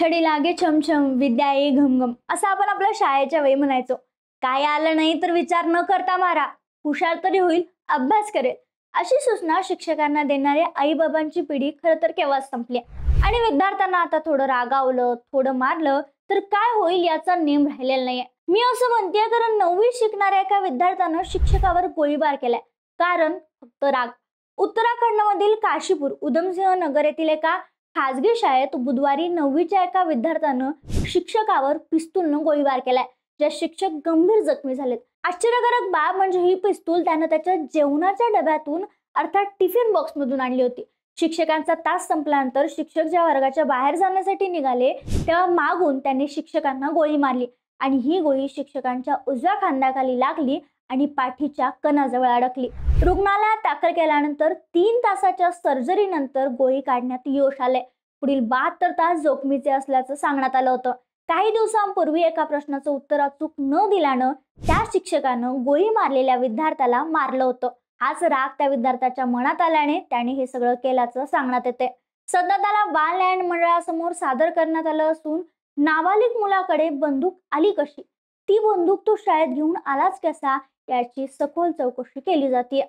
छडी लागे छमछम विद्या ये घमघम असं आपण आपल्या शाळेच्या वेळी म्हणायचो. काय आलं नाही तर विचार न करता मारा, हुशार तरी होईल, अभ्यास करेल. अशी सूचना शिक्षकांना देणारी आई बाबांची पिढी खरं तर केव्हाच संपली. आणि विद्यार्थ्यांना आता थोडं रागावलं, थोडं मारलं तर काय होईल याचा नेम राहिलेला नाहीये. मी असं म्हणतेय कारण 9वी शिकणाऱ्या एका विद्यार्थ्यानं शिक्षकावर गोळीबार केलाय, कारण फक्त राग. उत्तराखंडमधील काशीपूर उधमसिंह नगर येथील एका खासगी शाळेत बुधवारी 9वीच्या एका विद्यार्थ्यानं शिक्षकावर पिस्तूलनं गोळीबार केलाय, ज्या शिक्षक गंभीर जखमी झालेत. आश्चर्यकारक बाब म्हणजे ही पिस्तूल त्यानं त्याच्या जेवणाच्या डब्यातून अर्थात टिफिन बॉक्स मधून आणली होती. शिक्षकांचा तास संपल्यानंतर शिक्षक जेव्हा वर्गाच्या बाहेर जाण्यासाठी निघाले तेव्हा मागून त्यांनी शिक्षकांना गोळी मारली आणि ही गोळी शिक्षकांच्या उजव्या खांद्याखाली लागली आणि पाठीच्या कणाजवळ अडकली. रुग्णालयात दाखल केल्यानंतर 3 तासाच्या सर्जरी नंतर गोळी काढण्यात यश आले. पुढील 72 तास जोखमीचे असल्याचं सांगण्यात आलं होतं. काही दिवसांपूर्वी एका प्रश्नाचं उत्तर अचूक न दिल्यानं त्या शिक्षकानं गोळी मारलेल्या विद्यार्थ्याला मारलं होतं. हाच राग त्या विद्यार्थ्याच्या मनात आल्याने त्याने हे सगळं केल्याचं सांगण्यात येते. सध्या त्याला बाल न्याय मंडळासमोर सादर करण्यात आलं असून नाबालिग मुलाकडे बंदूक आली कशी, ती बंदूक तो शाळेत घेऊन आलाच कसा याची सखोल चौकशी केली जाते.